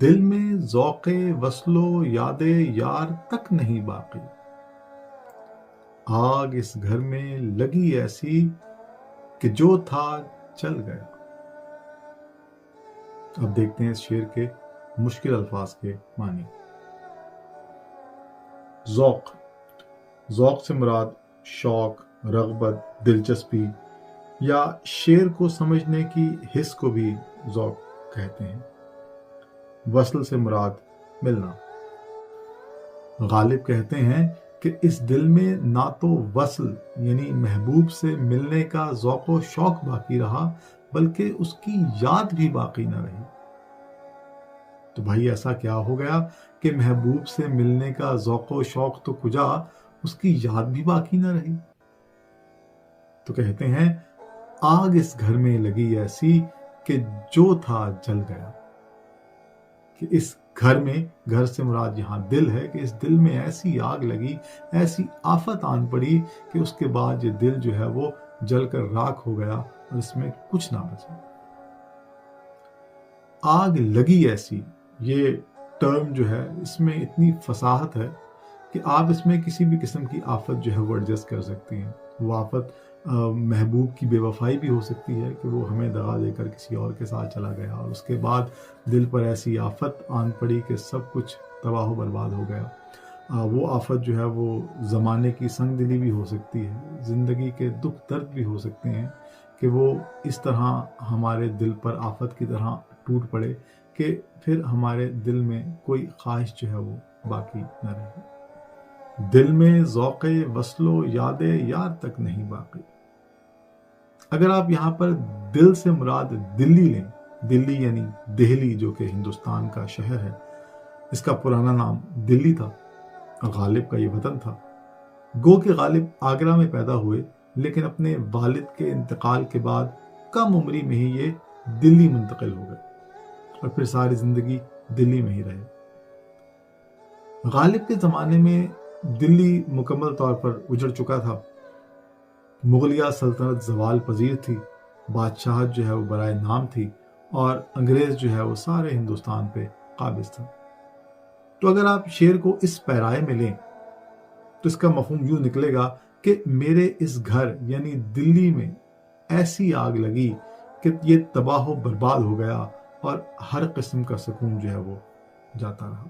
دل میں ذوق وصل و یاد یار تک نہیں باقی، آگ اس گھر میں لگی ایسی کہ جو تھا چل گیا۔ اب دیکھتے ہیں اس شعر کے مشکل الفاظ کے معنی۔ ذوق، ذوق سے مراد شوق، رغبت، دلچسپی یا شعر کو سمجھنے کی حس کو بھی ذوق کہتے ہیں۔ وصل سے مراد ملنا۔ غالب کہتے ہیں کہ اس دل میں نہ تو وصل یعنی محبوب سے ملنے کا ذوق و شوق باقی رہا، بلکہ اس کی یاد بھی باقی نہ رہی۔ تو بھائی ایسا کیا ہو گیا کہ محبوب سے ملنے کا ذوق و شوق تو کجا، اس کی یاد بھی باقی نہ رہی۔ تو کہتے ہیں آگ اس گھر میں لگی ایسی کہ جو تھا جل گیا، کہ اس گھر میں، گھر سے مراد یہاں دل ہے، کہ اس دل میں ایسی آگ لگی، ایسی آفت آن پڑی کہ اس کے بعد یہ دل جو ہے وہ جل کر راکھ ہو گیا اور اس میں کچھ نہ بچا۔ آگ لگی ایسی، یہ ٹرم جو ہے اس میں اتنی فصاحت ہے کہ آپ اس میں کسی بھی قسم کی آفت جو ہے وہ ایڈجسٹ کر سکتی ہیں۔ وہ آفت محبوب کی بے وفائی بھی ہو سکتی ہے کہ وہ ہمیں دغا دے کر کسی اور کے ساتھ چلا گیا اور اس کے بعد دل پر ایسی آفت آن پڑی کہ سب کچھ تباہ و برباد ہو گیا۔ وہ آفت جو ہے وہ زمانے کی سنگ دلی بھی ہو سکتی ہے، زندگی کے دکھ درد بھی ہو سکتے ہیں کہ وہ اس طرح ہمارے دل پر آفت کی طرح ٹوٹ پڑے کہ پھر ہمارے دل میں کوئی خواہش جو ہے وہ باقی نہ رہے۔ دل میں ذوق وصل و یاد یار تک نہیں باقی۔ اگر آپ یہاں پر دل سے مراد دلی لیں، دلی یعنی دہلی جو کہ ہندوستان کا شہر ہے، اس کا پرانا نام دلی تھا، غالب کا یہ وطن تھا۔ گو کہ غالب آگرہ میں پیدا ہوئے، لیکن اپنے والد کے انتقال کے بعد کم عمری میں ہی یہ دلی منتقل ہو گئے اور پھر ساری زندگی دلی میں ہی رہے۔ غالب کے زمانے میں دلی مکمل طور پر اجڑ چکا تھا، مغلیہ سلطنت زوال پذیر تھی، بادشاہت جو ہے وہ برائے نام تھی اور انگریز جو ہے وہ سارے ہندوستان پہ قابض تھا۔ تو اگر آپ شعر کو اس پیرائے میں لیں تو اس کا مفہوم یوں نکلے گا کہ میرے اس گھر یعنی دلی میں ایسی آگ لگی کہ یہ تباہ و برباد ہو گیا اور ہر قسم کا سکون جو ہے وہ جاتا رہا۔